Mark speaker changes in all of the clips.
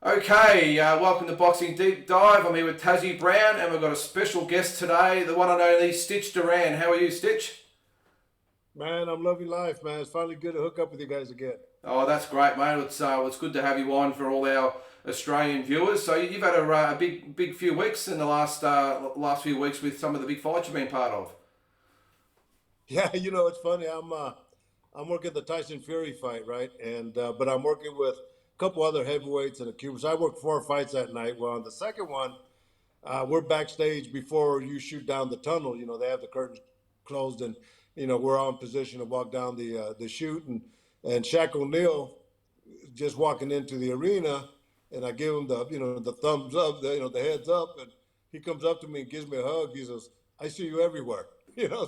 Speaker 1: Okay, welcome to Boxing Deep Dive. I'm here with Tassie Brown, and we've got a special guest today, the one and only Stitch Duran. How are you, Stitch?
Speaker 2: Man, I'm loving life, man. It's finally good to hook up with you guys again.
Speaker 1: Oh, that's great, mate. It's good to have you on for all our Australian viewers. So you've had a big few weeks in the last few weeks with some of the big fights you've been part of.
Speaker 2: Yeah, it's funny. I'm working the Tyson Fury fight, right? And but I'm working with a couple other heavyweights and a Cubans. I worked four fights that night. Well, on the second one, we're backstage before you shoot down the tunnel. They have the curtains closed, and we're all in position to walk down the chute, and Shaq O'Neal just walking into the arena, and I give him the thumbs up, the heads up, and he comes up to me and gives me a hug. He says, "I see you everywhere,"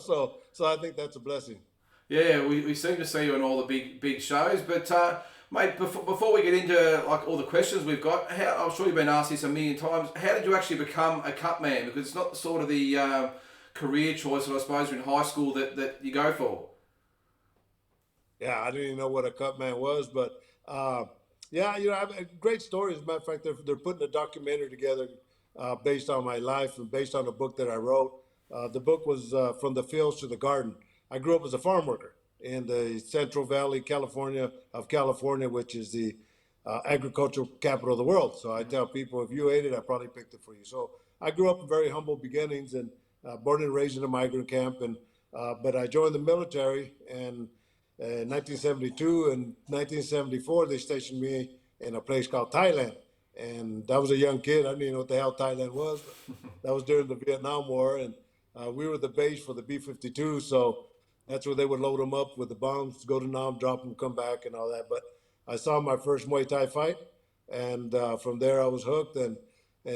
Speaker 2: So I think that's a blessing.
Speaker 1: Yeah, we seem to see you in all the big shows, but mate, before we get into like all the questions we've got, I'm sure you've been asked this a million times. How did you actually become a cut man? Because it's not sort of the career choice that I suppose in high school that you go for.
Speaker 2: Yeah, I didn't even know what a cut man was, but yeah, I have a great story. As a matter of fact, they're putting a documentary together based on my life and based on a book that I wrote. The book was From the Fields to the Garden. I grew up as a farm worker in the Central Valley, California, which is the agricultural capital of the world. So I tell people, if you ate it, I probably picked it for you. So I grew up in very humble beginnings and born and raised in a migrant camp, and but I joined the military and in 1972 and 1974, they stationed me in a place called Thailand. And I was a young kid. I didn't even know what the hell Thailand was. But that was during the Vietnam War. And we were the base for the B-52. So that's where they would load them up with the bombs, go to Nam, drop them, come back, and all that. But I saw my first Muay Thai fight. And from there, I was hooked and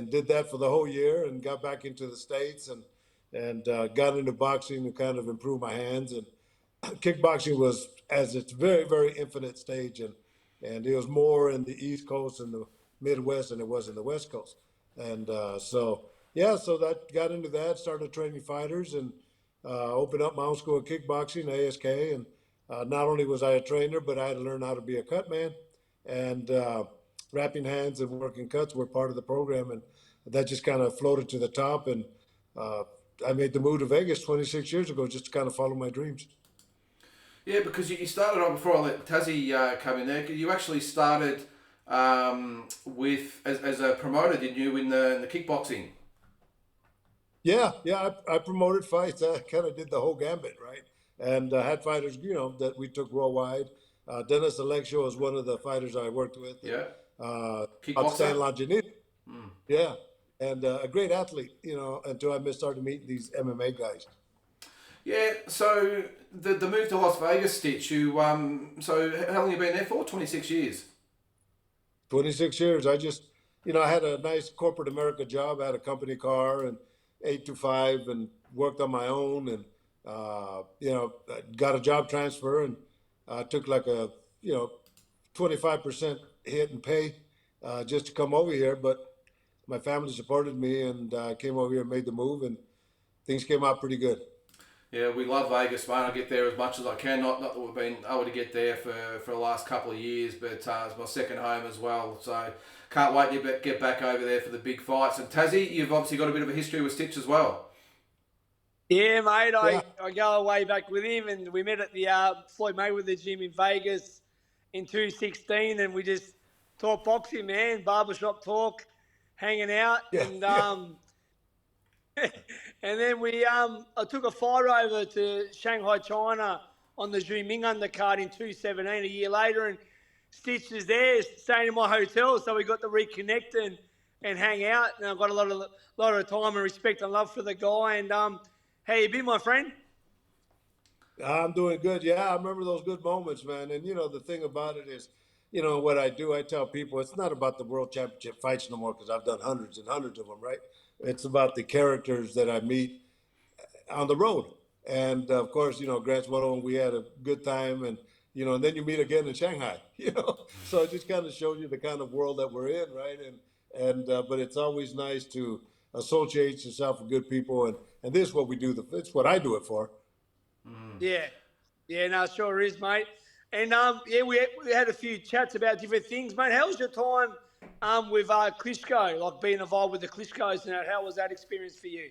Speaker 2: did that for the whole year and got back into the States and got into boxing to kind of improve my hands. And kickboxing was as its very very infinite stage, and it was more in the East Coast and the Midwest than it was in the West Coast. And so yeah, so that got into that, started training fighters, and opened up my own school of kickboxing, ASK. And not only was I a trainer, but I had to learn how to be a cut man, and wrapping hands and working cuts were part of the program, and that just kind of floated to the top. And uh, I made the move to Vegas 26 years ago just to kind of follow my dreams.
Speaker 1: Yeah, because you started on before I let Tassie come in there. You actually started with as a promoter, didn't you, in the kickboxing?
Speaker 2: Yeah, yeah, I promoted fights. I kind of did the whole gambit, right? And had fighters, that we took worldwide. Dennis Alexio was one of the fighters I worked with, and
Speaker 1: Yeah,
Speaker 2: outstanding
Speaker 1: kickboxer.
Speaker 2: longevity. Yeah, and a great athlete, until I started meeting these MMA guys.
Speaker 1: Yeah, so the move to Las Vegas, Stitch. So how long you been there for? 26 years.
Speaker 2: 26 years. I had a nice corporate America job. I had a company car and 8 to 5, and worked on my own, and got a job transfer, and took like a, 25% hit in pay just to come over here. But my family supported me, and I came over here and made the move, and things came out pretty good.
Speaker 1: Yeah, we love Vegas, mate. I get there as much as I can. Not that we've been able to get there for the last couple of years, but it's my second home as well. So can't wait to get back over there for the big fights. And Tassie, you've obviously got a bit of a history with Stitch as well.
Speaker 3: Yeah, mate,
Speaker 2: Yeah,
Speaker 3: I go way back with him, and we met at the Floyd Mayweather gym in Vegas in 2016, and we just talk boxing, man, barbershop talk, hanging out,
Speaker 2: yeah,
Speaker 3: and
Speaker 2: yeah.
Speaker 3: and then I took a fight over to Shanghai, China on the Zhu Ming undercard in 2017, a year later, and Stitch is there, staying in my hotel, so we got to reconnect and hang out, and I've got a lot of time and respect and love for the guy, and how you been, my friend?
Speaker 2: I'm doing good. Yeah, I remember those good moments, man. And the thing about it is, what I do, I tell people it's not about the world championship fights no more, because I've done hundreds and hundreds of them, right? It's about the characters that I meet on the road. And of course, Grant's one of them. We had a good time, and and then you meet again in Shanghai. So it just kind of shows you the kind of world that we're in, right? And but it's always nice to associate yourself with good people, and this is what we do. It's what I do it for.
Speaker 3: Yeah, yeah, no, it sure is, mate. And yeah, we had a few chats about different things, mate. How was your time with Klitschko, like being involved with the Klitschkos and that. How was that experience for you?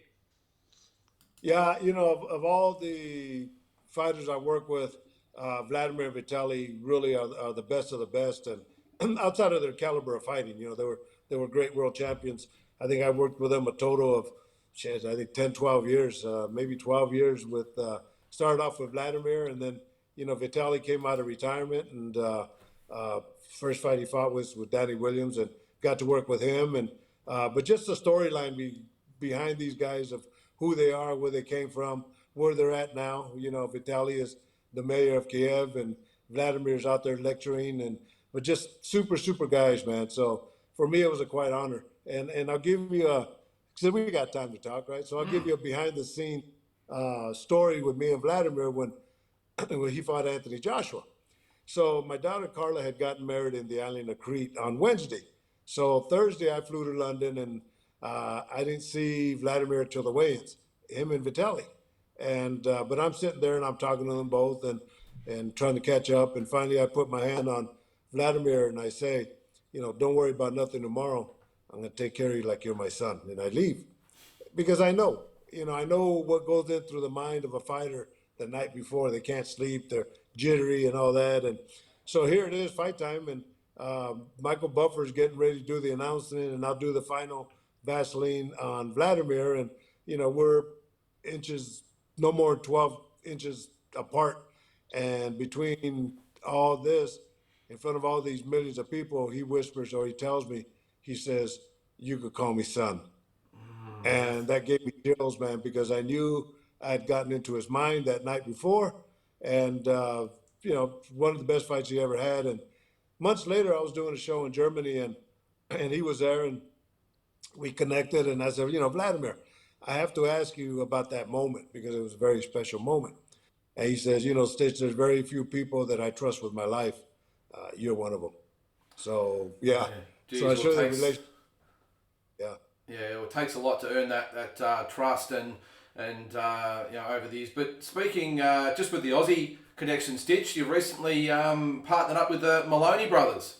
Speaker 2: Yeah, of all the fighters I work with, Vladimir and Vitaly really are the best of the best, and outside of their caliber of fighting, they were great world champions. I think I worked with them a total of, shit, I think 10, 12 years, maybe 12 years. With started off with Vladimir, and then Vitaly came out of retirement, and uh, first fight he fought was with Danny Williams, and got to work with him, and but just the storyline behind these guys of who they are, where they came from, where they're at now. Vitaly is the mayor of Kiev, and Vladimir's out there lecturing, and but just super, super guys, man. So for me, it was a quite honor. And I'll give you because we got time to talk, right? So I'll give you a behind the scene story with me and Vladimir when when he fought Anthony Joshua. So my daughter Carla had gotten married in the island of Crete on Wednesday. So Thursday I flew to London, and I didn't see Vladimir till the weigh-ins, him and Vitaly. And but I'm sitting there and I'm talking to them both, and trying to catch up. And finally I put my hand on Vladimir and I say, don't worry about nothing tomorrow. I'm going to take care of you like you're my son. And I leave because I know what goes in through the mind of a fighter the night before. They can't sleep, they're jittery and all that. And so here it is, fight time, and Michael Buffer's getting ready to do the announcement, and I'll do the final Vaseline on Vladimir, and we're inches, no more than 12 inches apart, and between all this, in front of all these millions of people, he whispers, or he tells me, he says, "You could call me son." And that gave me chills, man, because I knew I had gotten into his mind that night before, and one of the best fights he ever had. And months later, I was doing a show in Germany, and he was there, and we connected. And I said, Vladimir, I have to ask you about that moment because it was a very special moment. And he says, Stitch, there's very few people that I trust with my life. You're one of them. So yeah.
Speaker 1: Yeah.
Speaker 2: So I
Speaker 1: Geez,
Speaker 2: show the relation. Yeah.
Speaker 1: Yeah, well, it takes a lot to earn that trust and over the years. But speaking just with the Aussie connection, Stitch, you've recently partnered up with the Maloney brothers.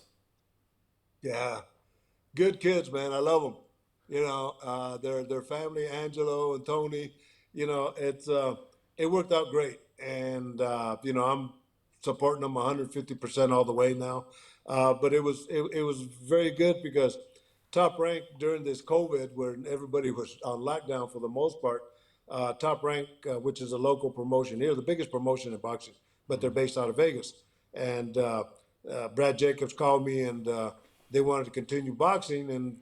Speaker 2: Yeah. Good kids, man. I love them. Their family, Angelo and Tony. It worked out great, and I'm supporting them 150% all the way now. But it was very good because Top Rank during this COVID, where everybody was on lockdown for the most part. Top Rank, which is a local promotion here, the biggest promotion in boxing, but they're based out of Vegas. And Brad Jacobs called me, and they wanted to continue boxing, and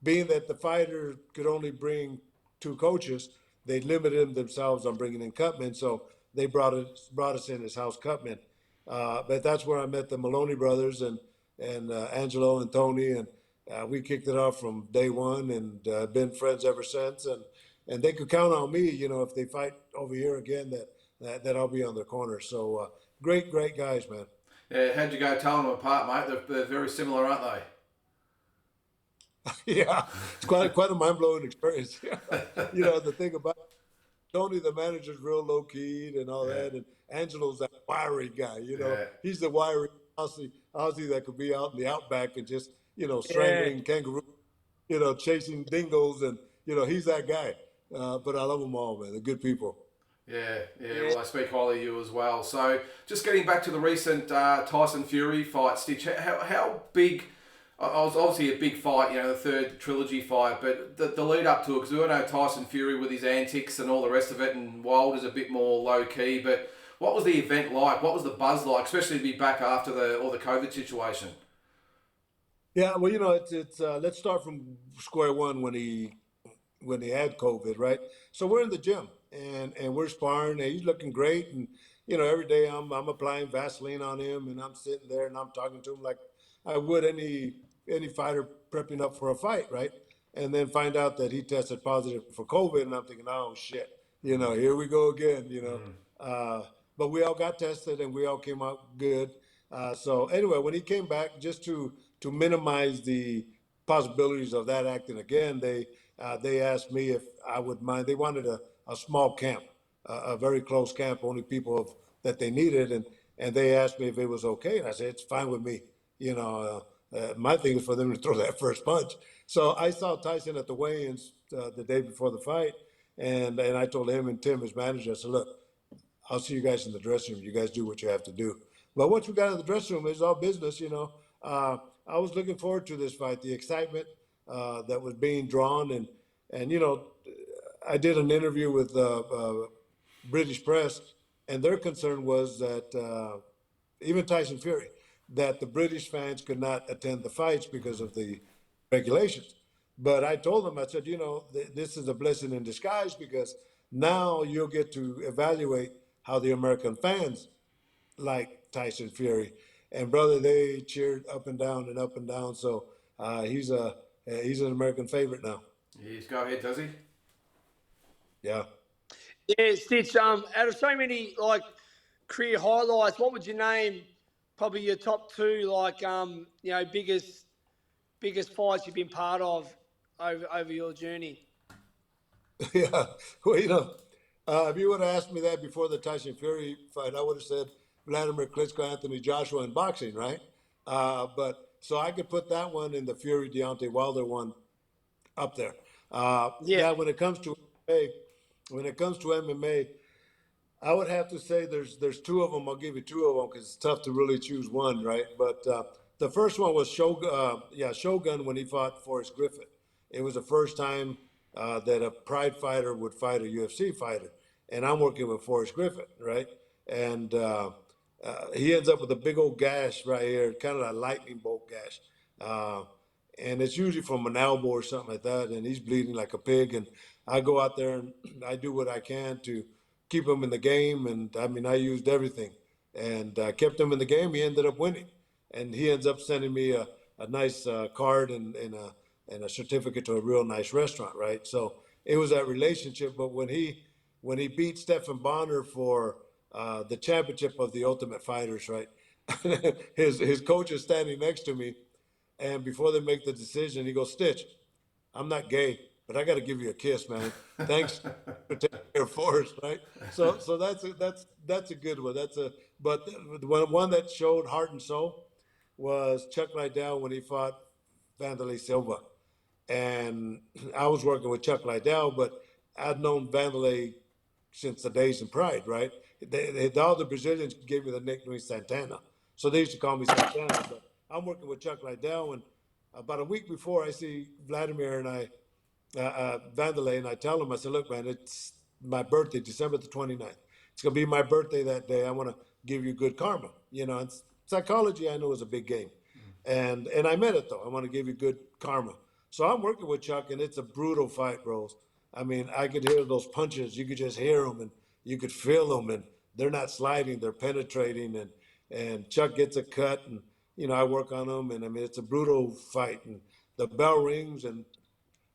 Speaker 2: being that the fighter could only bring two coaches, they limited themselves on bringing in cutmen. So they brought us in as house cutmen. But that's where I met the Maloney brothers and Angelo and Tony, and we kicked it off from day one, and been friends ever since. And they could count on me, if they fight over here again, that I'll be on their corner. So great guys, man.
Speaker 1: Yeah, how'd you go telling them apart, mate? They're very similar, aren't they?
Speaker 2: Yeah, it's quite a mind blowing experience. The thing about Tony, the manager's real low keyed and all that, and Angelo's that wiry guy.
Speaker 1: Yeah.
Speaker 2: He's the wiry Aussie that could be out in the outback and just
Speaker 3: Yeah.
Speaker 2: strangling kangaroo, chasing dingoes, and he's that guy. But I love them all, man. They're good people.
Speaker 1: Yeah. Well, I speak highly of you as well. So, just getting back to the recent Tyson Fury fight, Stitch. How big? I was obviously a big fight, the third trilogy fight, but the lead up to it, because we all know Tyson Fury with his antics and all the rest of it, and Wilder's a bit more low key. But what was the event like? What was the buzz like, especially to be back after all the COVID situation?
Speaker 2: Yeah, well, it's let's start from square one when he had COVID, right? So we're in the gym and we're sparring, and he's looking great, and every day I'm applying Vaseline on him, and I'm sitting there and I'm talking to him like I would any fighter prepping up for a fight, right? And then find out that he tested positive for COVID, and I'm thinking, oh shit, here we go again. But we all got tested and we all came out good. So anyway, when he came back, just to minimize the possibilities of that acting again, they asked me if I would mind. They wanted a small camp, a very close camp, only people that they needed, and they asked me if it was okay, and I said it's fine with me. My thing is for them to throw that first punch. So I saw Tyson at the weigh-ins the day before the fight, and I told him and Tim, his manager, I said, look, I'll see you guys in the dressing room. You guys do what you have to do. But once we got in the dressing room, it was all business, you know. I was looking forward to this fight, the excitement that was being drawn, and you know, I did an interview with British press, and their concern was that even Tyson Fury, that the British fans could not attend the fights because of the regulations. But I told them, I said, you know, this is a blessing in disguise because now you'll get to evaluate how the American fans like Tyson Fury. And brother, they cheered up and down and up and down. So he's an American favorite now.
Speaker 1: Yes, go ahead, does he?
Speaker 2: Yeah.
Speaker 3: Yeah, Stitch. Out of so many like career highlights, what would you name? Probably your top two, like you know, biggest fights you've been part of over your journey.
Speaker 2: Yeah. Well, you know, if you would have asked me that before the Tyson Fury fight, I would have said Vladimir Klitschko, Anthony Joshua in boxing, right? But so I could put that one in the Fury Deontay Wilder one up there.
Speaker 3: Yeah.
Speaker 2: Now, when it comes to MMA, I would have to say there's two of them. I'll give you two of them because it's tough to really choose one, right? But the first one was Shogun when he fought Forrest Griffin. It was the first time that a Pride fighter would fight a UFC fighter, and I'm working with Forrest Griffin, right? And he ends up with a big old gash right here, kind of a lightning bolt gash. And it's usually from an elbow or something like that, and he's bleeding like a pig. And I go out there and I do what I can to keep him in the game. And I mean, I used everything and kept him in the game. He ended up winning, and he ends up sending me a nice card and a certificate to a real nice restaurant, right? So it was that relationship. But when he beat Stephan Bonner for the championship of the Ultimate Fighters, right? his coach is standing next to me, and before they make the decision, he goes, Stitch, I'm not gay, but I got to give you a kiss, man. Thanks for taking care of Forrest, right? So that's a good one. But the one that showed heart and soul was Chuck Liddell when he fought Vanderlei Silva, and I was working with Chuck Liddell, but I'd known Vanderlei since the days in Pride, right? All the Brazilians gave me the nickname Santana, so they used to call me Santana. But I'm working with Chuck Liddell, and about a week before I see Vladimir and Vanderlei, and I tell him, I said, look, man, it's my birthday, December the 29th. It's going to be my birthday that day. I want to give you good karma. You know, and psychology I know is a big game. And I meant it, though. I want to give you good karma. So I'm working with Chuck, and it's a brutal fight, bros. I mean, I could hear those punches. You could just hear them, and you could feel them, and they're not sliding. They're penetrating, and Chuck gets a cut, and, you know, I work on him, and, I mean, it's a brutal fight. And the bell rings, and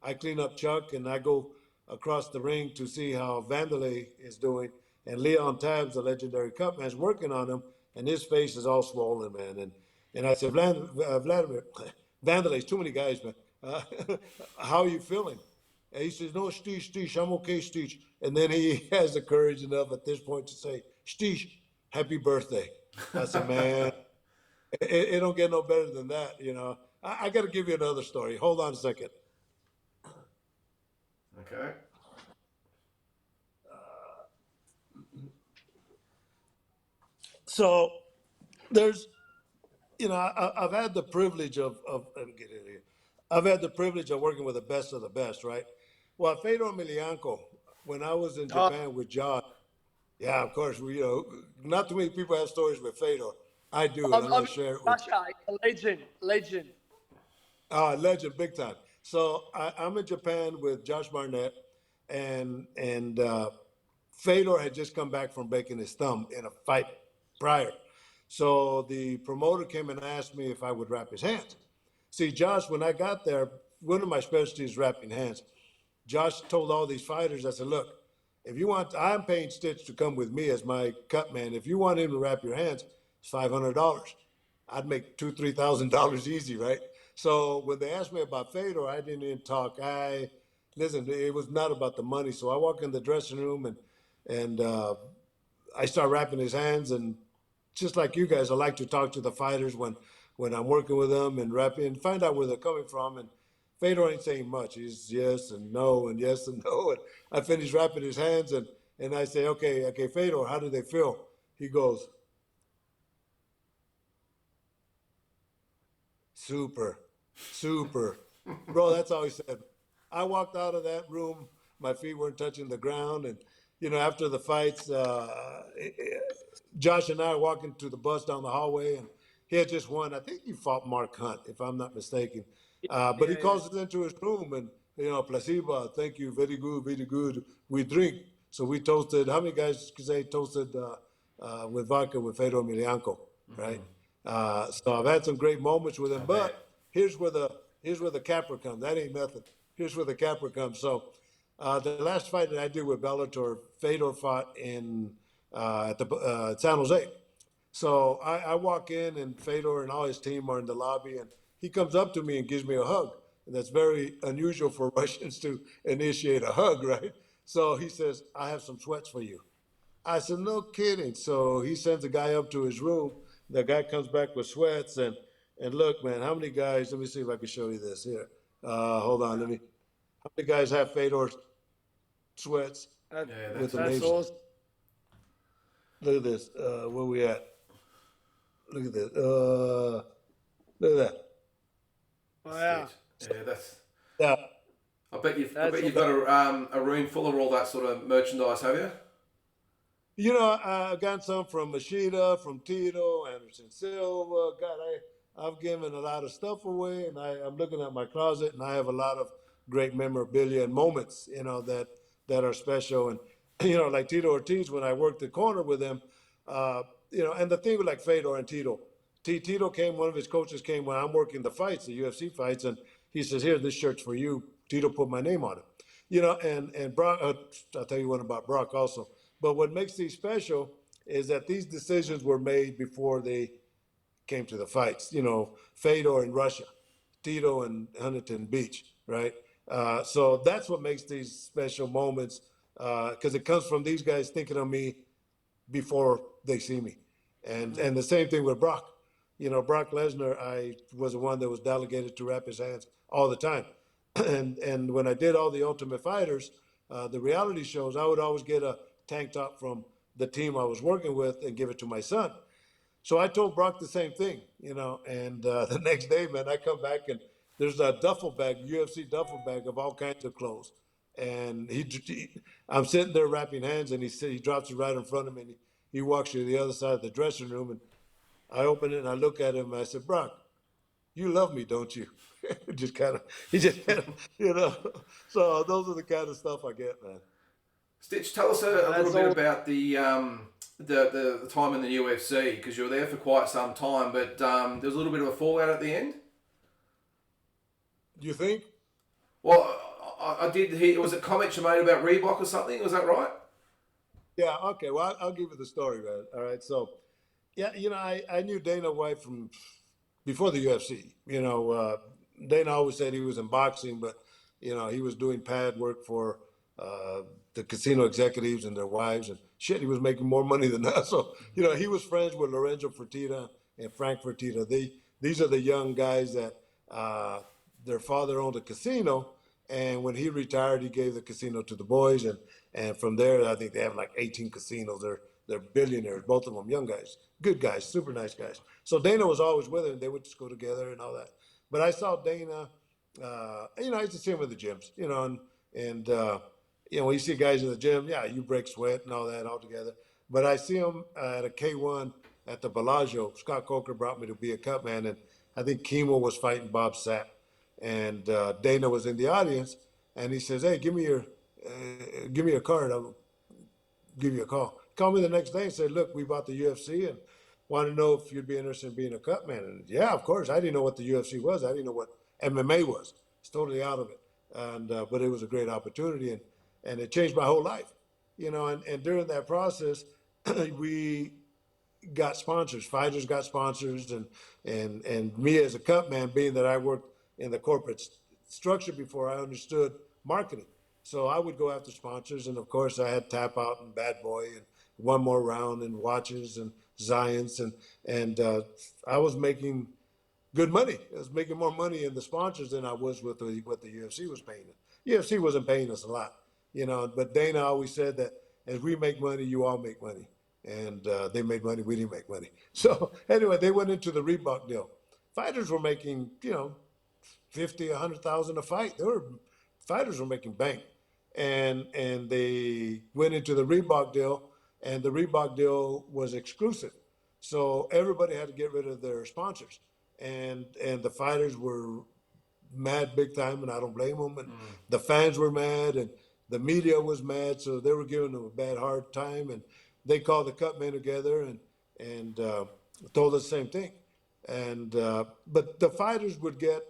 Speaker 2: I clean up Chuck, and I go across the ring to see how Vanderlei is doing. And Leon Tabbs, the legendary cutman, is working on him, and his face is all swollen, man. And I said, Vladimir, Vanderlei's too many guys, man. How are you feeling? And he says, no, Stitch, I'm okay, Stitch. And then he has the courage enough at this point to say, Stitch, happy birthday. I said, man, it don't get no better than that, you know. I got to give you another story. Hold on a second.
Speaker 1: Okay.
Speaker 2: So there's, you know, I've had the privilege of let me get in here. I've had the privilege of working with the best of the best, right? Well, Fedor Emelianenko, when I was in Japan with Josh, yeah, of course, you know, not too many people have stories with Fedor. I do, and I'm going to share it with you.
Speaker 3: Russia, legend.
Speaker 2: Legend, big time. So I'm in Japan with Josh Barnett, and Fedor had just come back from breaking his thumb in a fight prior. So the promoter came and asked me if I would wrap his hands. See, Josh, when I got there, one of my specialties is wrapping hands. Josh told all these fighters, I said, look, if you want, I'm paying Stitch to come with me as my cut man. If you want him to wrap your hands, it's $500. I'd make $2,000-3,000 easy, right? So when they asked me about Fedor, I didn't even talk. Listen, it was not about the money. So I walk in the dressing room and I start wrapping his hands. And just like you guys, I like to talk to the fighters when when I'm working with them and rapping and find out where they're coming from. And Fedor ain't saying much. He's yes and no and yes and no. And I finish wrapping his hands and I say, okay, Fedor, how do they feel? He goes, super, super. Bro, that's all he said. I walked out of that room, my feet weren't touching the ground. And, after the fights, Josh and I are walking to the bus down the hallway, and he had just won. I think he fought Mark Hunt, if I'm not mistaken. But he calls us into his room, and placebo. Thank you, very good, very good. We drink, so we toasted. How many guys could say toasted with vodka with Fedor Emelianenko, right? So I've had some great moments with him. But here's where the capper comes. That ain't nothing. Here's where the capper comes. So the last fight that I did with Bellator, Fedor fought in at the San Jose. So I walk in, and Fedor and all his team are in the lobby, and he comes up to me and gives me a hug. And that's very unusual for Russians to initiate a hug, right? So he says, I have some sweats for you. I said, no kidding. So he sends a guy up to his room. The guy comes back with sweats. And look, man, how many guys, let me see if I can show you this here. Hold on, how many guys have Fedor's sweats with the names?
Speaker 3: Awesome.
Speaker 2: Look at this. Where we at? Look at this. Look at that.
Speaker 3: Wow.
Speaker 1: Yeah. I bet you've got a room full of all that sort of merchandise, have you?
Speaker 2: I got some from Machida, from Tito, Anderson Silva. God, I've given a lot of stuff away, and I'm looking at my closet, and I have a lot of great memorabilia and moments, that are special. And like Tito Ortiz, when I worked the corner with him, and the thing with like Fedor and Tito, Tito came, one of his coaches came when I'm working the fights, the UFC fights, and he says, here, this shirt's for you. Tito put my name on it. And Brock, I'll tell you one about Brock also. But what makes these special is that these decisions were made before they came to the fights. Fedor in Russia, Tito in Huntington Beach, right? So that's what makes these special moments, because it comes from these guys thinking of me before they see me. And the same thing with Brock. Brock Lesnar, I was the one that was delegated to wrap his hands all the time. And when I did all the Ultimate Fighters, the reality shows, I would always get a tank top from the team I was working with and give it to my son. So I told Brock the same thing, and the next day, man, I come back and there's a duffel bag, UFC duffel bag of all kinds of clothes. And I'm sitting there wrapping hands, and he drops it right in front of me, and he walks to the other side of the dressing room, and I open it and I look at him and I said, Brock, you love me, don't you? He just kind of, So those are the kind of stuff I get, man.
Speaker 1: Stitch, tell us a little bit about the time in the UFC, because you were there for quite some time, but there was a little bit of a fallout at the end.
Speaker 2: Do you think?
Speaker 1: Well, I did hear, was it comments you made about Reebok or something? Was that right?
Speaker 2: Yeah, okay. Well, I'll give you the story, man. All right. So, yeah, I knew Dana White from before the UFC. Dana always said he was in boxing, but, he was doing pad work for the casino executives and their wives. And shit, he was making more money than us. So, he was friends with Lorenzo Fertitta and Frank Fertitta. These are the young guys that their father owned a casino. And when he retired, he gave the casino to the boys. And from there, I think they have like 18 casinos. They're billionaires, both of them, young guys, good guys, super nice guys. So Dana was always with him. They would just go together and all that. But I saw Dana, I used to see him in the gyms, and when you see guys in the gym, yeah, you break sweat and all that all together. But I see him at a K1 at the Bellagio. Scott Coker brought me to be a cut man, and I think Kimo was fighting Bob Sapp. And Dana was in the audience, and he says, hey, give me a card. I'll give you a call. Called me the next day and said, look, we bought the UFC and want to know if you'd be interested in being a cut man. And yeah, of course. I didn't know what the UFC was. I didn't know what MMA was. It's totally out of it. And but it was a great opportunity, and it changed my whole life. And during that process, we got sponsors. Fighters got sponsors, and me as a cut man, being that I worked in the corporate structure before, I understood marketing. So I would go after sponsors, and of course I had Tap Out and Bad Boy and One More Round and watches and Zions, and I was making good money. I was making more money in the sponsors than I was with what the UFC was paying us. UFC wasn't paying us a lot, but Dana always said that as we make money, you all make money. And they made money, we didn't make money. So anyway, they went into the Reebok deal. Fighters were making, 50, 100,000 a fight. Fighters were making bank. And they went into the Reebok deal, and the Reebok deal was exclusive. So everybody had to get rid of their sponsors. And the fighters were mad big time, and I don't blame them. And the fans were mad, and the media was mad, so they were giving them a bad hard time. And they called the cutman together and told us the same thing. And but the fighters would get,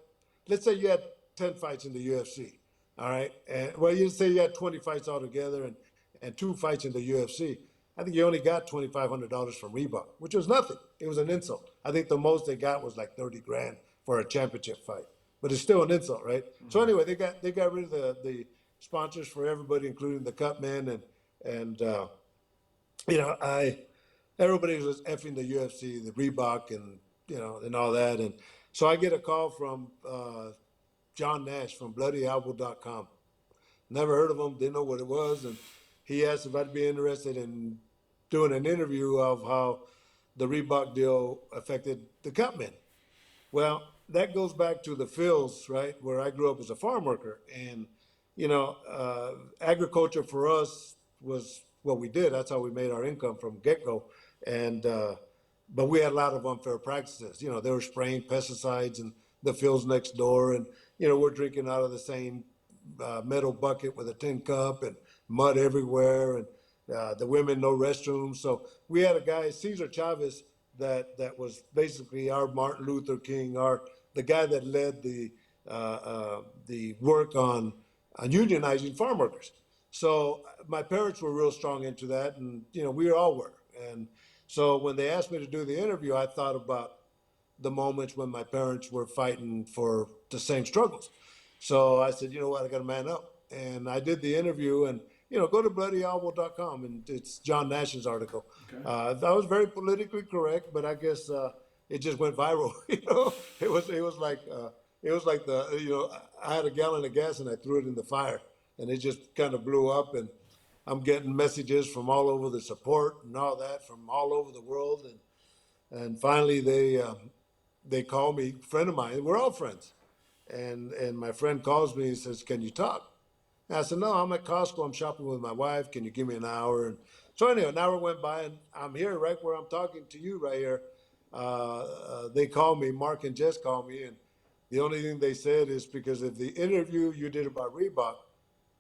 Speaker 2: let's say you had 10 fights in the UFC, all right, and well, you say you had 20 fights altogether and 2 fights in the UFC. I think you only got $2,500 from Reebok, which was nothing. It was an insult. I think the most they got was like 30 grand for a championship fight, but it's still an insult, right? So anyway, they got rid of the sponsors for everybody, including the cutman, and I everybody was effing the UFC, the Reebok, and all that, and so I get a call from John Nash from BloodyElbow.com. Never heard of him, didn't know what it was, and he asked if I'd be interested in doing an interview of how the Reebok deal affected the cutmen. Well, that goes back to the fields, right, where I grew up as a farm worker. And, agriculture for us was what we did. That's how we made our income from get-go. And, but we had a lot of unfair practices. They were spraying pesticides in the fields next door. And, we're drinking out of the same metal bucket with a tin cup and mud everywhere. And the women, no restrooms. So we had a guy, Cesar Chavez, that was basically our Martin Luther King, the guy that led the work on unionizing farm workers. So my parents were real strong into that, and we all were. And so when they asked me to do the interview, I thought about the moments when my parents were fighting for the same struggles. So I said, you know what, I got to man up. And I did the interview, and go to BloodyElbow.com, and it's John Nash's article.
Speaker 1: Okay.
Speaker 2: I was very politically correct, but I guess it just went viral. It was like I had a gallon of gas and I threw it in the fire, and it just kind of blew up. And I'm getting messages from all over the support and all that from all over the world, and finally they call me, friend of mine. We're all friends, and my friend calls me and says, "Can you talk?" And I said, "No, I'm at Costco. I'm shopping with my wife. Can you give me an hour?" And so anyway, an hour went by, and I'm here right where I'm talking to you right here. They call me, Mark and Jess call me, and the only thing they said is because of the interview you did about Reebok,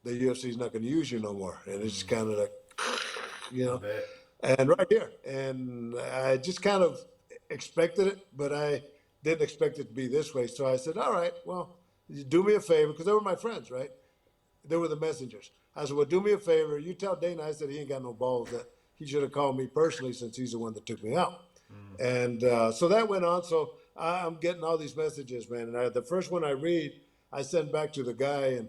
Speaker 2: the UFC is not going to use you no more. And it's kind of like,
Speaker 1: I bet.
Speaker 2: and right here. And I just kind of expected it, but I didn't expect it to be this way. So I said, all right, well, do me a favor, because they were my friends, right? They were the messengers. I said, well, do me a favor. You tell Dana, I said, he ain't got no balls, that he should have called me personally since he's the one that took me out. And so that went on. So I'm getting all these messages, man. And the first one I read, I sent back to the guy,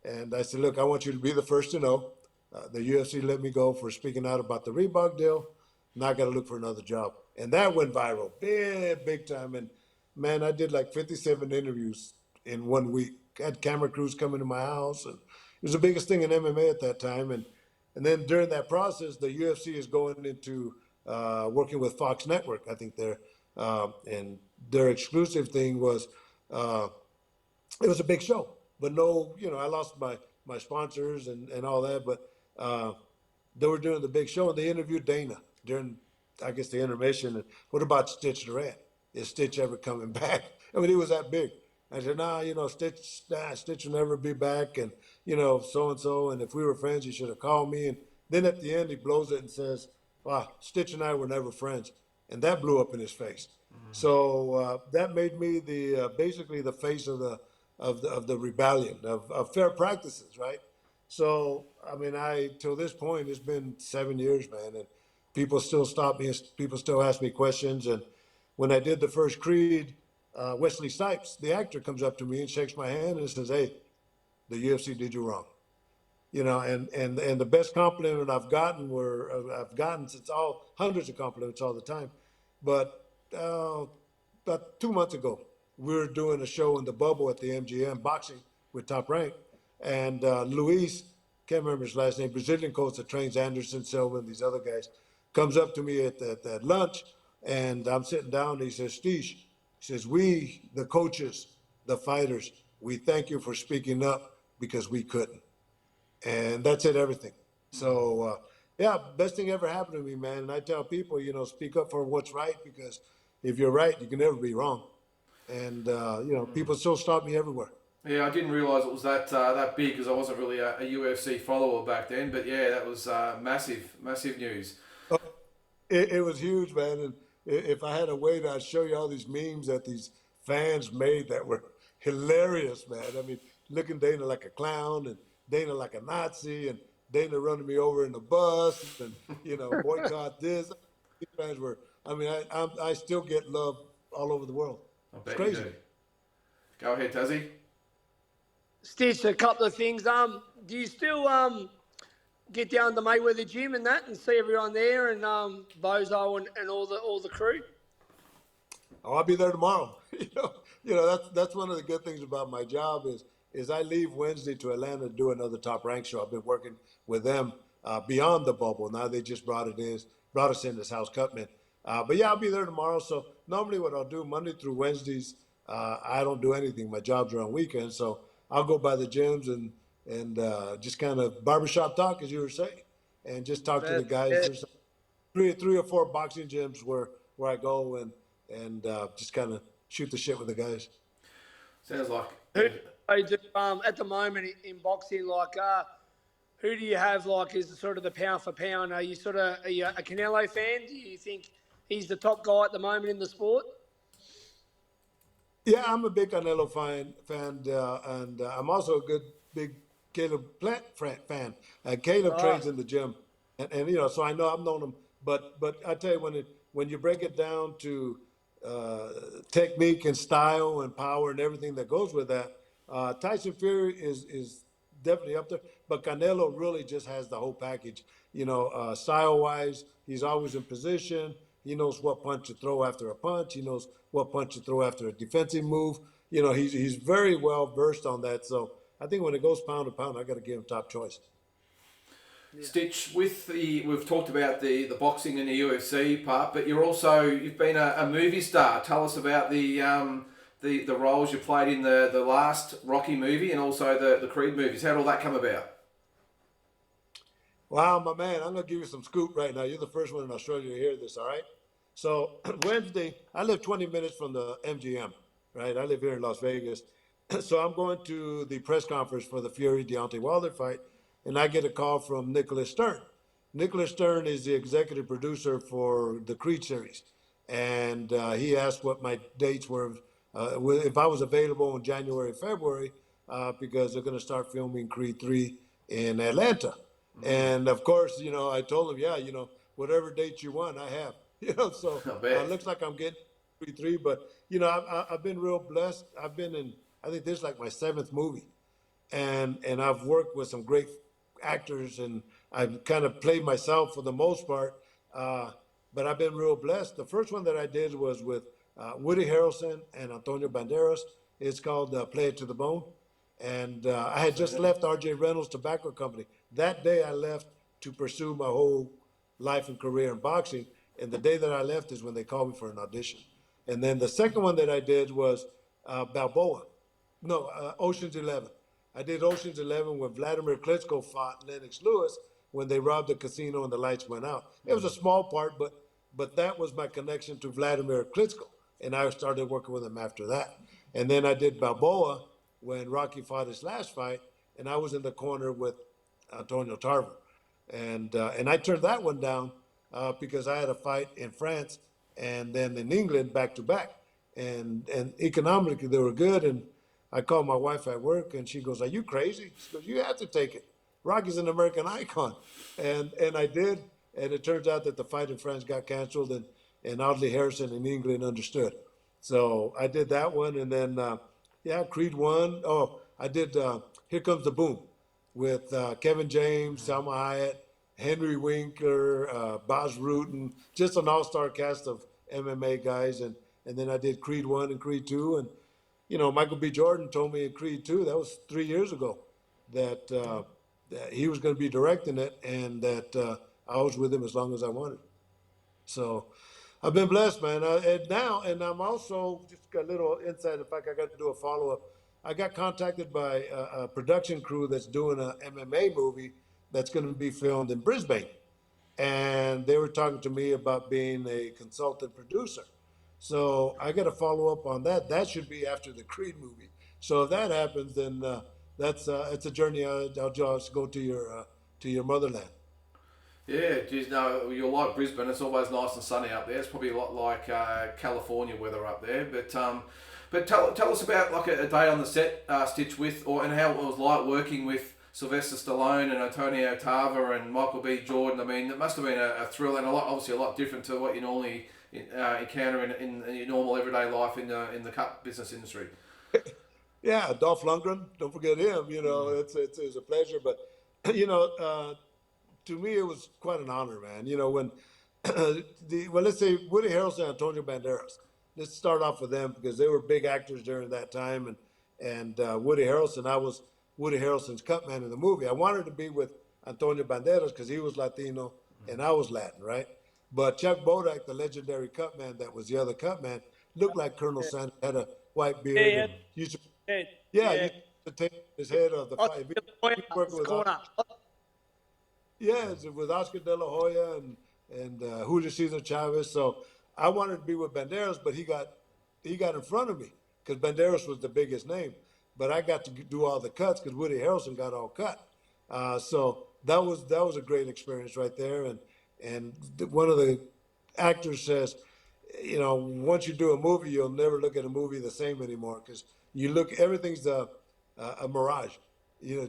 Speaker 2: and I said, look, I want you to be the first to know. The UFC let me go for speaking out about the Reebok deal. Now I got to look for another job. And that went viral, big time. And man, I did like 57 interviews in 1 week. I had camera crews coming to my house, and it was the biggest thing in MMA at that time. And then during that process, the UFC is going into working with Fox Network. I think and their exclusive thing was it was a big show, but no, I lost my sponsors and all that, but they were doing the big show, and they interviewed Dana during, I guess, the intermission. And what about Stitch Duran? Is Stitch ever coming back? I mean, he was that big. I said, Stitch will never be back, and so and so. And if we were friends, he should have called me. And then at the end, he blows it and says, "Wow, Stitch and I were never friends," and that blew up in his face. So that made me basically the face of the rebellion of fair practices, right? So I mean, till this point, it's been 7 years, man, and people still stop me. People still ask me questions. And when I did the first Creed, Wesley Snipes, the actor, comes up to me and shakes my hand and says, "Hey, the UFC did you wrong." And the best compliment I've gotten since hundreds of compliments all the time, but about 2 months ago, we were doing a show in the bubble at the MGM boxing with Top Rank, and Luis, can't remember his last name, Brazilian coach that trains Anderson Silva and these other guys, comes up to me at lunch, and I'm sitting down. And he says, "Steesh," he says, "we, the coaches, the fighters, we thank you for speaking up because we couldn't." And that said everything. So, yeah, best thing ever happened to me, man. And I tell people, speak up for what's right, because if you're right, you can never be wrong. And people still stop me everywhere.
Speaker 1: Yeah, I didn't realise it was that big because I wasn't really a UFC follower back then. But yeah, that was massive news.
Speaker 2: Oh, it was huge, man. And if I had a way, I'd show you all these memes that these fans made that were hilarious, man. I mean, looking Dana like a clown, and Dana like a Nazi, and Dana running me over in the bus, and boycott this. These fans were. I mean, I still get love all over the world.
Speaker 1: I
Speaker 2: It's
Speaker 1: bet
Speaker 2: crazy.
Speaker 1: you do. Go ahead, Tazzy.
Speaker 3: Stitch, a couple of things. Do you still get down to Mayweather Gym and that, and see everyone there, and Bozo and all the crew?
Speaker 2: Oh, I'll be there tomorrow. That's one of the good things about my job is I leave Wednesday to Atlanta to do another Top Rank show. I've been working with them beyond the bubble. Now they just brought us in as house cutman. But yeah, I'll be there tomorrow. So normally what I'll do Monday through Wednesdays, I don't do anything. My jobs are on weekends, so I'll go by the gyms and just kind of barbershop talk, as you were saying, and just talk to the guys. There's three or four boxing gyms where I go and just kind of shoot the shit with the guys.
Speaker 1: Sounds like.
Speaker 3: Who do at the moment in boxing, like who do you have like is sort of the pound for pound? Are you a Canelo fan? Do you think he's the top guy at the moment in the sport?
Speaker 2: Yeah, I'm a big Canelo fan, and I'm also a big Caleb Plant fan. Caleb trains in the gym, and so I know I've known him. But I tell you, when you break it down to technique and style and power and everything that goes with that, Tyson Fury is definitely up there. But Canelo really just has the whole package. Style wise, he's always in position. He knows what punch to throw after a punch. He knows what punch to throw after a defensive move. He's very well versed on that. So I think when it goes pound to pound, I got to give him top choice.
Speaker 1: Yeah. Stitch, we've talked about the boxing and the UFC part, but you've been a movie star. Tell us about the roles you played in the last Rocky movie and also the Creed movies. How did all that come about?
Speaker 2: Wow, my man, I'm going to give you some scoop right now. You're the first one in Australia to hear this, all right? So Wednesday, I live 20 minutes from the MGM, right? I live here in Las Vegas. So I'm going to the press conference for the Fury-Deontay Wilder fight, and I get a call from Nicholas Stern. Nicholas Stern is the executive producer for the Creed series, and he asked what my dates were, if I was available in January, February, because they're going to start filming Creed 3 in Atlanta. And of course, I told him, yeah, whatever date you want, I have. So it looks like I'm getting 3, but I've been real blessed. I've been in, I think this is like my 7th movie, and I've worked with some great actors, and I've kind of played myself for the most part. But I've been real blessed. The first one that I did was with Woody Harrelson and Antonio Banderas. It's called Play It to the Bone. And I had just left R.J. Reynolds Tobacco Company. That day I left to pursue my whole life and career in boxing. And the day that I left is when they called me for an audition. And then the second one that I did was Ocean's 11. I did Ocean's 11 when Vladimir Klitschko fought Lennox Lewis when they robbed the casino and the lights went out. It was a small part, but that was my connection to Vladimir Klitschko. And I started working with him after that. And then I did Balboa when Rocky fought his last fight, and I was in the corner with Antonio Tarver. And I turned that one down because I had a fight in France and then in England back to back. And economically, they were good. And I called my wife at work, and she goes, "Are you crazy?" She goes, "You have to take it. Rocky's an American icon." And I did. And it turns out that the fight in France got canceled, and Audley Harrison in England understood. So I did that one. And then, Creed 1. Oh, I did Here Comes the Boom with Kevin James, Salma Hayek, Henry Winkler, Bas Rutten, just an all-star cast of MMA guys. And then I did Creed 1 and Creed 2. Michael B. Jordan told me in Creed 2, that was 3 years ago, that he was going to be directing it, and that I was with him as long as I wanted. So I've been blessed, man. And I'm also just got a little insight. In fact, I got to do a follow up. I got contacted by a production crew that's doing an MMA movie that's going to be filmed in Brisbane, and they were talking to me about being a consultant producer. So I got to follow up on that. That should be after the Creed movie. So if that happens, then that's it's a journey. I'll just go to your motherland.
Speaker 1: Yeah, geez, no, you're like Brisbane. It's always nice and sunny up there. It's probably a lot like California weather up there. But tell us about like a day on the set, Stitch, and how it was like working with Sylvester Stallone and Antonio Tarver and Michael B. Jordan. I mean, it must have been a thrill, and obviously a lot different to what you normally encounter in your normal everyday life in the cut business industry.
Speaker 2: Yeah, Dolph Lundgren. Don't forget him. It's a pleasure. But to me, it was quite an honor, man. When let's say Woody Harrelson and Antonio Banderas. Let's start off with them because they were big actors during that time, and Woody Harrelson. I was Woody Harrelson's cutman in the movie. I wanted to be with Antonio Banderas because he was Latino and I was Latin, right? But Chuck Bodak, the legendary cutman that was the other cutman, looked like Colonel Sanders, had a white beard.
Speaker 3: Yeah,
Speaker 2: and used to,
Speaker 3: yeah.
Speaker 2: used to take his head off the fight.
Speaker 3: Corner.
Speaker 2: Yeah, with Oscar De La Hoya and Julio Cesar Chavez. So I wanted to be with Banderas, but he got in front of me because Banderas was the biggest name. But I got to do all the cuts because Woody Harrelson got all cut. So that was a great experience right there. And one of the actors says, once you do a movie, you'll never look at a movie the same anymore because everything's a mirage.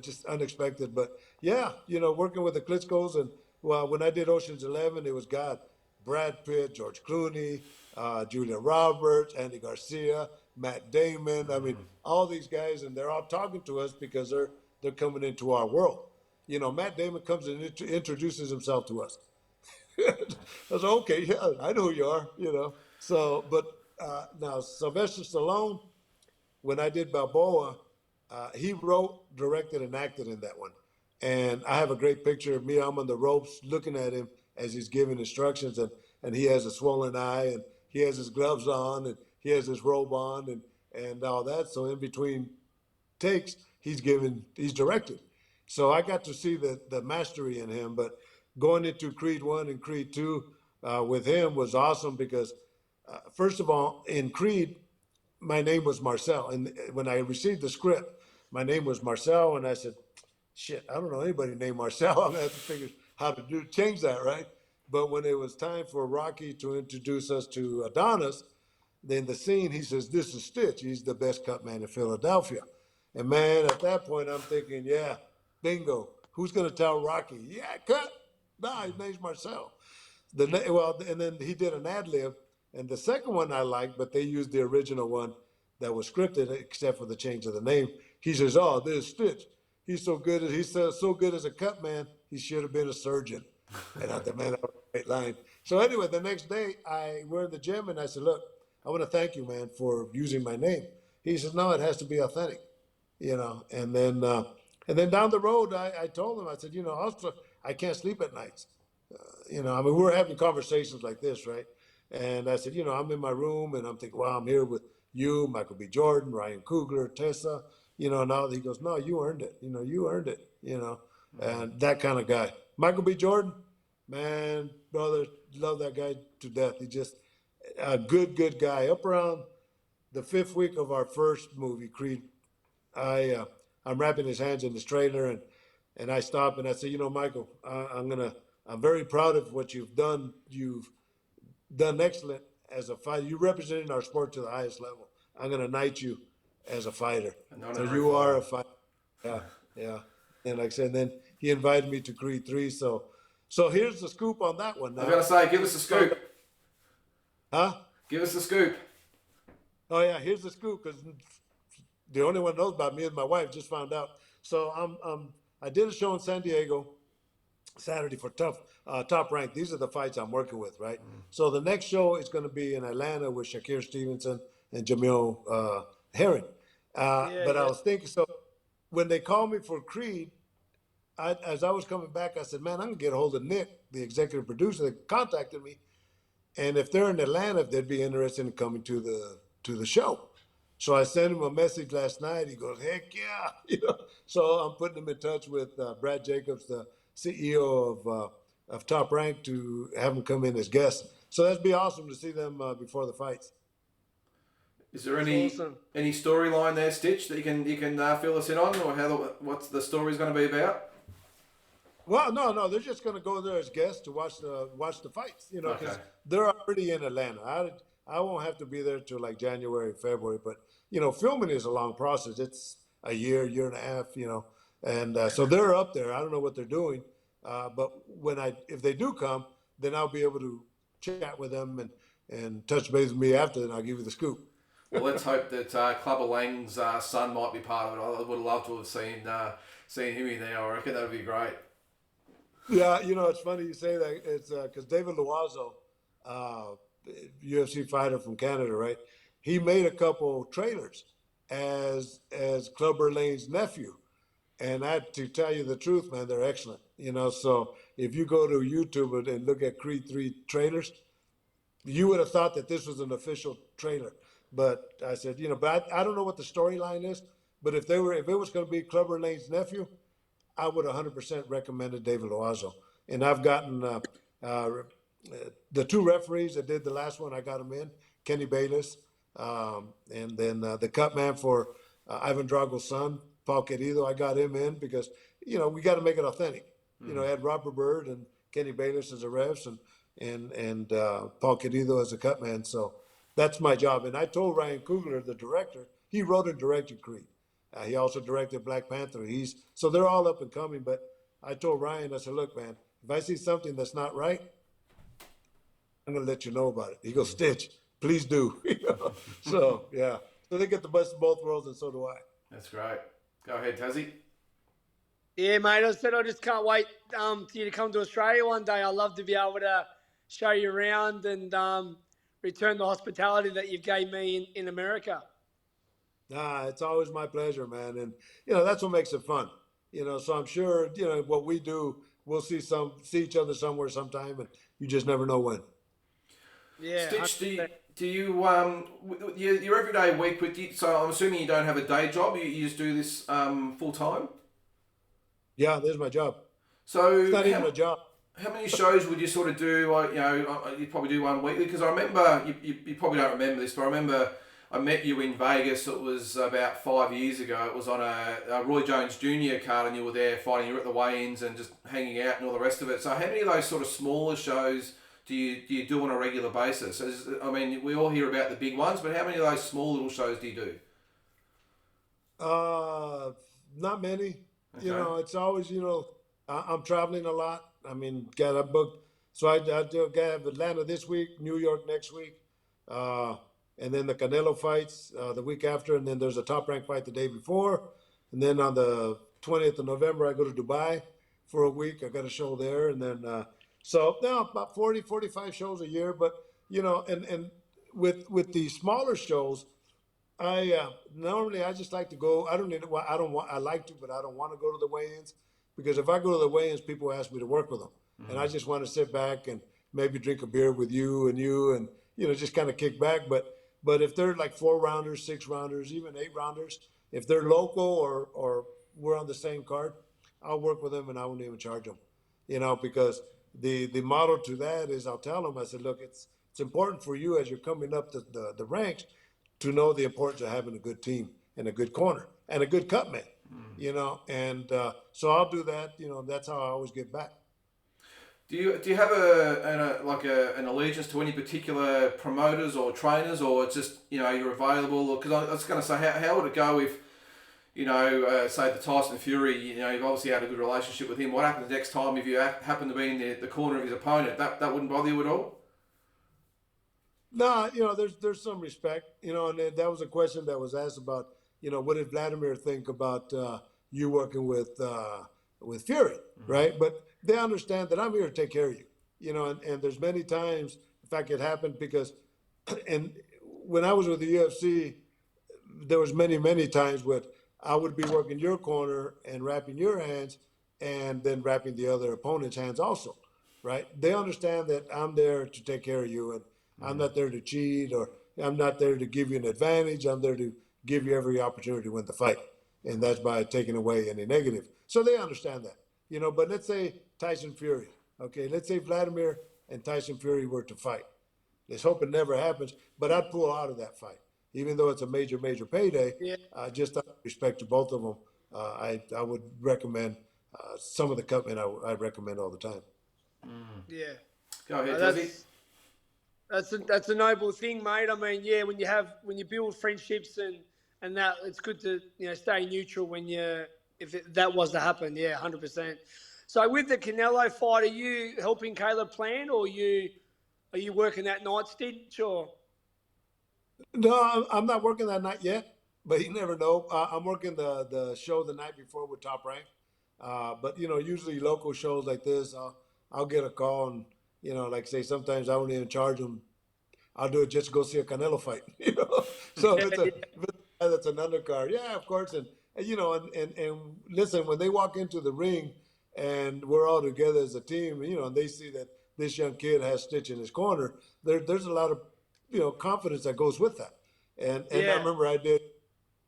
Speaker 2: Just unexpected. But yeah, working with the Klitschko's and when I did Ocean's 11, it was Brad Pitt, George Clooney, Julia Roberts, Andy Garcia, Matt Damon. I mean, all these guys, and they're all talking to us because they're coming into our world. Matt Damon comes and introduces himself to us. I was like, okay, yeah, I know who you are. So, but now Sylvester Stallone, when I did Balboa, he wrote, directed, and acted in that one. And I have a great picture of me. I'm on the ropes looking at him as he's giving instructions, and he has a swollen eye, and he has his gloves on, and he has his robe on, and all that. So in between takes, he's directing. So I got to see the mastery in him. But going into Creed 1 and Creed 2 with him was awesome because, first of all, in Creed, my name was Marcel. And when I received the script, my name was Marcel, and I said, shit, I don't know anybody named Marcel. I'm going to have to figure how to change that, right? But when it was time for Rocky to introduce us to Adonis, then the scene, he says, this is Stitch. He's the best cut man in Philadelphia. And man, at that point, I'm thinking, yeah, bingo. Who's going to tell Rocky? Yeah, cut. Nah, his name's Marcel. And then he did an ad lib. And the second one I liked, but they used the original one that was scripted, except for the change of the name. He says, oh, there's Stitch. He's so good as a cut man, he should have been a surgeon. And I thought, man, that was a great line. So anyway, the next day, we're in the gym, and I said, look, I want to thank you, man, for using my name. He says, no, it has to be authentic, And then down the road, I told him, I said, also, I can't sleep at nights. We were having conversations like this, right? And I said, I'm in my room, and I'm thinking, well, I'm here with you, Michael B. Jordan, Ryan Coogler, Tessa, and all. He goes, no, you earned it. You earned it, and that kind of guy. Michael B. Jordan, man, brother, love that guy to death. He's just a good guy. Up around the 5th week of our first movie, Creed, I'm wrapping his hands in this trailer, and I stop and I say, Michael, I'm very proud of what you've done. You've done excellent as a fighter. You represented our sport to the highest level. I'm going to knight you as a fighter. So you are a fighter. Yeah. And like I said, then he invited me to Creed 3. So here's the scoop on that one. Now.
Speaker 1: I was going to say, give us the scoop.
Speaker 2: Huh?
Speaker 1: Give us the scoop.
Speaker 2: Oh, yeah, here's the scoop because the only one knows about me is my wife. Just found out. So I did a show in San Diego Saturday for Top Rank. These are the fights I'm working with, right? So the next show is going to be in Atlanta with Shakir Stevenson and Jamil Herring.
Speaker 3: Yeah,
Speaker 2: But I
Speaker 3: yeah.
Speaker 2: was thinking, so when they called me for Creed, as I was coming back, I said, man, I'm gonna get a hold of Nick, the executive producer that contacted me, and if they're in Atlanta, if they'd be interested in coming to the show. So I sent him a message last night. He goes, heck yeah, So I'm putting him in touch with Brad Jacobs, the CEO of Top Rank, to have him come in as guests. So that'd be awesome to see them before the fights.
Speaker 1: Is there
Speaker 3: That's awesome.
Speaker 1: any storyline there, Stitch, that you can fill us in on, or what's the story's going to be about?
Speaker 2: Well, no, they're just going to go there as guests to watch the fights,
Speaker 1: Okay.
Speaker 2: because they're already in Atlanta. I won't have to be there till like January, February, but filming is a long process. It's a year and a half, and so they're up there. I don't know what they're doing, but if they do come, then I'll be able to chat with them and touch base with me after, and I'll give you the scoop.
Speaker 1: Well, let's hope that Clubber Lang's son might be part of it. I would have loved to have seen him in there. I reckon that would be great.
Speaker 2: Yeah, it's funny you say that. It's because David Loiseau, uh, UFC fighter from Canada, right? He made a couple trailers as Clubber Lane's nephew, and to tell you the truth, man, they're excellent. So if you go to YouTube and look at Creed 3 trailers, you would have thought that this was an official trailer. But I said, but I don't know what the storyline is. But if it was going to be Clubber Lane's nephew, I would 100% recommended David Loiseau. And I've gotten uh, the two referees that did the last one, I got them in, Kenny Bayless, and then the cut man for Ivan Drago's son, Paul Querido, I got him in because, we got to make it authentic. I had Robert Bird and Kenny Bayless as the refs and Paul Querido as a cut man. So that's my job. And I told Ryan Coogler, the director, he wrote and directed Creed. He also directed Black Panther. So they're all up and coming. But I told Ryan, I said, look, man, if I see something that's not right, I'm gonna let you know about it. He goes, Stitch, please do. So yeah, so they get the best of both worlds, and so do I.
Speaker 1: That's great. Go ahead, Tazzy.
Speaker 3: Yeah, mate. I said I just can't wait for you to come to Australia one day. I'd love to be able to show you around and return the hospitality that you gave me in America.
Speaker 2: It's always my pleasure, man, and that's what makes it fun. So I'm sure what we do, we'll see each other somewhere sometime, and you just never know when.
Speaker 3: Yeah.
Speaker 1: Stitch, do you your everyday week with you? So I'm assuming you don't have a day job. You just do this full time.
Speaker 2: Yeah, there's my job.
Speaker 1: So
Speaker 2: It's not even a job.
Speaker 1: how many shows would you sort of do? You probably do one weekly because I remember you probably don't remember this, but I remember I met you in Vegas. It was about 5 years ago. It was on a Roy Jones Jr. card, and you were there fighting. You were at the weigh-ins and just hanging out and all the rest of it. So how many of those sort of smaller shows do you do on a regular basis? We all hear about the big ones, but how many of those small little shows do you do?
Speaker 2: Not many.
Speaker 1: Okay.
Speaker 2: It's always, I'm traveling a lot. I mean, got a book. So I do have Atlanta this week, New York next week, and then the Canelo fights the week after, and then there's a Top Rank fight the day before, and then on the 20th of November I go to Dubai for a week. I got a show there, and then so now about 40, 45 shows a year. But and with the smaller shows, I normally I just like to go. I don't want. I like to, but I don't want to go to the weigh-ins because if I go to the weigh-ins, people ask me to work with them, and I just want to sit back and maybe drink a beer with you, and just kind of kick back. But if they're like 4 rounders, 6 rounders, even 8 rounders, if they're local or we're on the same card, I'll work with them and I won't even charge them, because the model to that is I'll tell them, I said, look, it's important for you as you're coming up the ranks to know the importance of having a good team and a good corner and a good cut man, and so I'll do that. That's how I always get back.
Speaker 1: Do you have an allegiance to any particular promoters or trainers, or it's just you're available? Because I was going to say, how would it go if say the Tyson Fury, you've obviously had a good relationship with him. What happens next time if you happen to be in the corner of his opponent? That wouldn't bother you at all?
Speaker 2: No, there's some respect, and that was a question that was asked about, what did Vladimir think about you working with Fury, right? But they understand that I'm here to take care of you, and there's many times, in fact, it happened because, and when I was with the UFC, there was many times where I would be working your corner and wrapping your hands, and then wrapping the other opponent's hands also, right? They understand that I'm there to take care of you, and I'm not there to cheat, or I'm not there to give you an advantage. I'm there to give you every opportunity to win the fight, and that's by taking away any negative. So they understand that, But let's say Tyson Fury, okay? Let's say Vladimir and Tyson Fury were to fight. Let's hope it never happens, but I'd pull out of that fight, even though it's a major payday.
Speaker 3: Yeah.
Speaker 2: Just out of respect to both of them, I would recommend some of the cutmen I recommend all the time.
Speaker 3: Yeah.
Speaker 1: Go ahead, Tazzy.
Speaker 3: That's a noble thing, mate. I mean, yeah, when you build friendships and that, it's good to stay neutral when that was to happen. Yeah, 100%. So with the Canelo fight, are you helping Caleb plan, or are you working that night, Stitch, or?
Speaker 2: No, I'm not working that night yet, but you never know. I'm working the show the night before with Top Rank. But usually local shows like this, I'll get a call, and like say sometimes I won't even charge them. I'll do it just to go see a Canelo fight. So if it's a guy that's an undercard, yeah, of course. And and listen, when they walk into the ring and we're all together as a team, and they see that this young kid has Stitch in his corner, there's a lot of confidence that goes with that. And I remember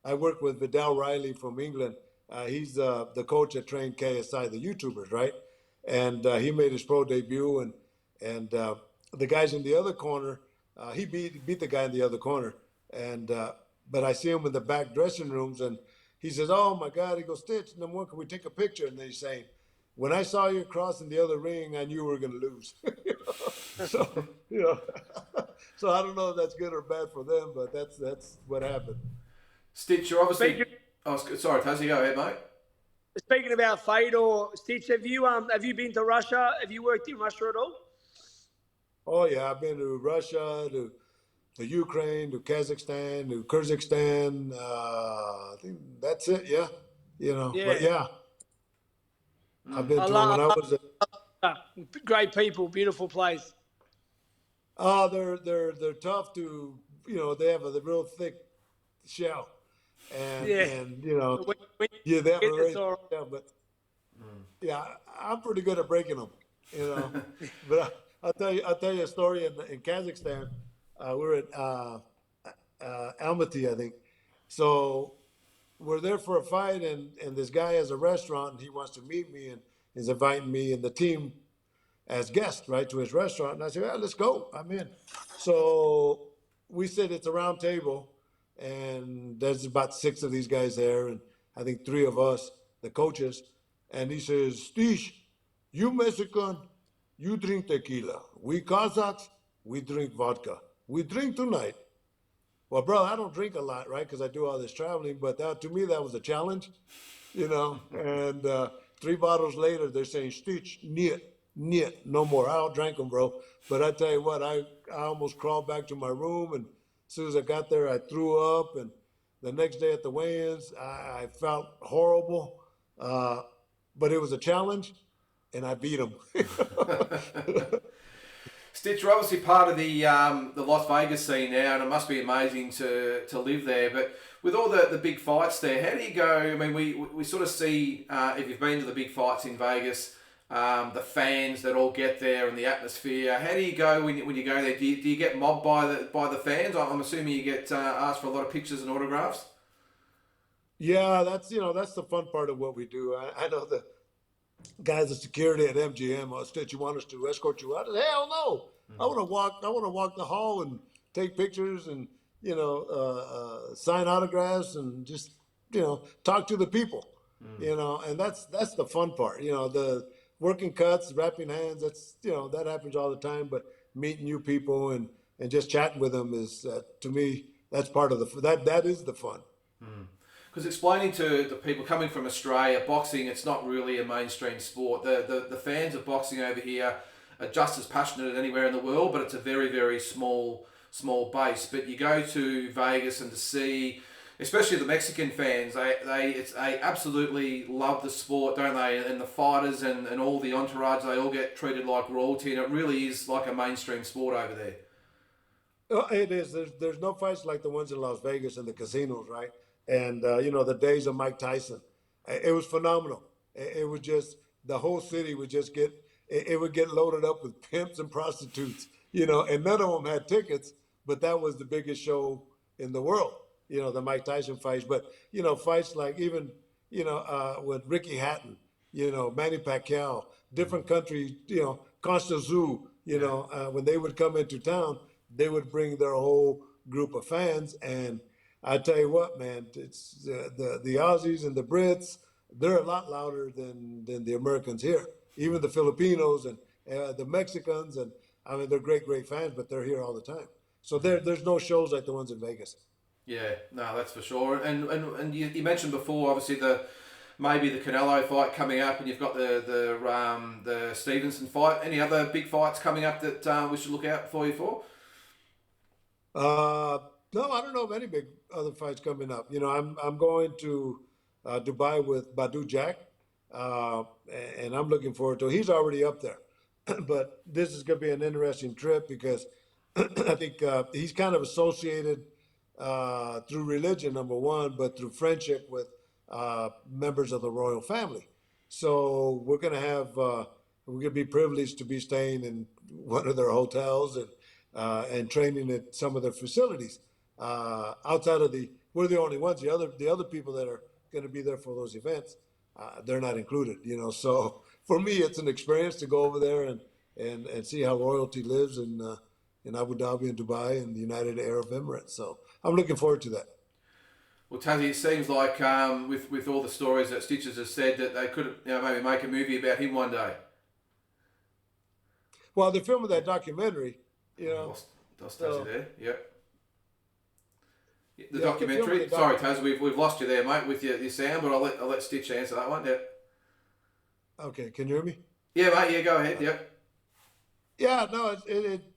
Speaker 2: I worked with Vidal Riley from England. He's the coach that trained KSI, the YouTubers, right? And he made his pro debut, and the guys in the other corner, he beat the guy in the other corner, and but I see him in the back dressing rooms, and he says, "Oh my God!" He goes, "Stitch, number one, can we take a picture?" And then he's saying, "When I saw you crossing the other ring, I knew we were going to lose." So so I don't know if that's good or bad for them, but that's what happened.
Speaker 1: Stitch, you're obviously. Sorry, Tazzy, go ahead, mate.
Speaker 3: Speaking about Fedor, Stitch, have you been to Russia? Have you worked in Russia at all?
Speaker 2: Oh yeah, I've been to Russia, to Ukraine, to Kazakhstan, to Kyrgyzstan. I think that's it. Yeah, But yeah, I've been to them when I was.
Speaker 3: Great people, beautiful place.
Speaker 2: Oh, they're tough to. They have a real thick shell, and
Speaker 3: Yeah.
Speaker 2: and
Speaker 3: Yeah,
Speaker 2: they have a very
Speaker 3: all right.
Speaker 2: shell, but yeah, I'm pretty good at breaking them. But I'll tell you a story in Kazakhstan. We're at Almaty, I think. So we're there for a fight, and this guy has a restaurant, and he wants to meet me, and he's inviting me and the team as guests, right, to his restaurant. And I said, "Yeah, let's go. I'm in." So we sit, it's a round table, and there's about 6 of these guys there, and I think 3 of us, the coaches. And he says, "Stish, you Mexican, you drink tequila. We Kazakhs, we drink vodka. We drink tonight." Well, bro, I don't drink a lot, right? Because I do all this traveling. But to me, that was a challenge, And 3 bottles later, they're saying, "Stitch, niet, no more." I outdrank them, bro. But I tell you what, I almost crawled back to my room. And as soon as I got there, I threw up. And the next day at the weigh-ins, I felt horrible. But it was a challenge, and I beat them.
Speaker 1: Stitch, you're obviously part of the Las Vegas scene now, and it must be amazing to live there. But with all the big fights there, how do you go? I mean, we sort of see, if you've been to the big fights in Vegas, the fans that all get there and the atmosphere. How do you go when you go there? Do you get mobbed by the fans? I'm assuming you get asked for a lot of pictures and autographs.
Speaker 2: Yeah, that's the fun part of what we do. I know the guys at security at MGM. "Oh, Stitch, you want us to escort you out?" Hell no! I want to walk the hall and take pictures and sign autographs and just talk to the people. And that's the fun part. The working cuts, wrapping hands. That's that happens all the time. But meeting new people and just chatting with them is to me that's part of that is the fun.
Speaker 1: Because explaining to the people coming from Australia, boxing, it's not really a mainstream sport. The fans of boxing over here are just as passionate as anywhere in the world, but it's a very, very small base. But you go to Vegas and to see, especially the Mexican fans, they absolutely love the sport, don't they? And the fighters and all the entourage, they all get treated like royalty, and it really is like a mainstream sport over there.
Speaker 2: It is. There's no fights like the ones in Las Vegas and the casinos, right? And you know, the days of Mike Tyson, it was phenomenal. It was just the whole city would just get it would get loaded up with pimps and prostitutes, you know, and none of them had tickets, but that was the biggest show in the world, you know, the Mike Tyson fights. But you know, fights like even you know with Ricky Hatton, you know, Manny Pacquiao, different countries, you know, Constance Zoo, you
Speaker 1: Yeah.
Speaker 2: know, when they would come into town, they would bring their whole group of fans. And I tell you what, man, it's the Aussies and the Brits. They're a lot louder than the Americans here. Even the Filipinos and the Mexicans, and I mean, they're great fans, but they're here all the time. So there's no shows like the ones in Vegas.
Speaker 1: Yeah, no, that's for sure. And you mentioned before, obviously maybe the Canelo fight coming up, and you've got the Stevenson fight. Any other big fights coming up that we should look out for you for?
Speaker 2: Uh, no, I don't know of any big other fights coming up. You know, I'm going to Dubai with Badu Jack, uh, and I'm looking forward to it. He's already up there, but this is going to be an interesting trip because I think he's kind of associated through religion, number one, but through friendship with members of the royal family. So we're going to be privileged to be staying in one of their hotels and training at some of their facilities. Outside of we're the only ones. The other people that are going to be there for those events, they're not included. You know, so for me, it's an experience to go over there and see how royalty lives in Abu Dhabi and Dubai and the United Arab Emirates. So I'm looking forward to that.
Speaker 1: Well, Tazzy, it seems like with all the stories that Stitches has said that they could maybe make a movie about him one day.
Speaker 2: Well, they're filming that documentary. You know,
Speaker 1: Lost Tazzy there. Yep. The
Speaker 2: Yeah,
Speaker 1: documentary. Sorry, Taz, we've lost you there, mate, with your sound, but I'll let Stitch answer that one. Yeah.
Speaker 2: Okay, can you hear me?
Speaker 1: Yeah, mate. Yeah, go ahead. Yep.
Speaker 2: Yeah, no.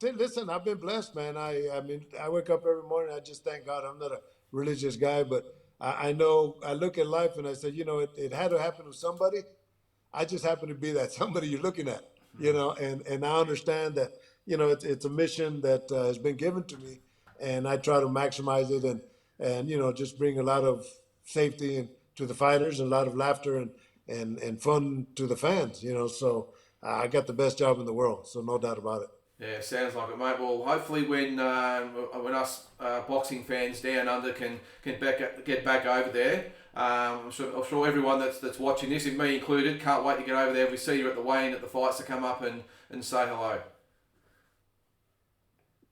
Speaker 2: Listen, I've been blessed, man. I mean, I wake up every morning. I just thank God. I'm not a religious guy, but I know I look at life and I say, you know, it had to happen to somebody. I just happen to be that somebody you're looking at, you know, and I understand that, you know, it's a mission that has been given to me, and I try to maximize it and you know just bring a lot of safety and to the fighters and a lot of laughter and fun to the fans, you know. So I got the best job in the world, so no doubt about it.
Speaker 1: Yeah, sounds like it, mate. Well, hopefully when us boxing fans down under can get back over there, I'm sure everyone that's watching this, and me included, can't wait to get over there. We see you at the weigh-in at the fights to come up and say hello.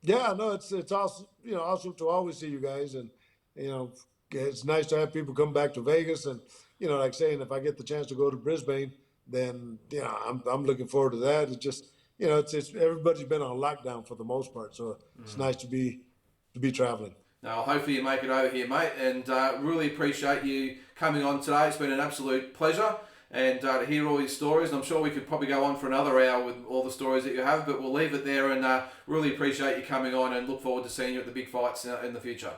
Speaker 2: Yeah, no, it's awesome. You know, awesome to always see you guys, and you know, it's nice to have people come back to Vegas, and you know, like saying if I get the chance to go to Brisbane, then you know, I'm looking forward to that. It's just you know, it's everybody's been on lockdown for the most part, so it's nice to be traveling.
Speaker 1: Now, hopefully you make it over here, mate, and really appreciate you coming on today. It's been an absolute pleasure, and to hear all these stories. And I'm sure we could probably go on for another hour with all the stories that you have, but we'll leave it there. And really appreciate you coming on, and look forward to seeing you at the big fights in the future.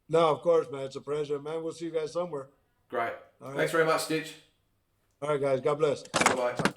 Speaker 2: No, of course, man, it's a pleasure, man. We'll see you guys somewhere.
Speaker 1: Great.
Speaker 2: All right.
Speaker 1: Thanks very much, Stitch.
Speaker 2: All right, guys. God bless.
Speaker 1: Bye bye.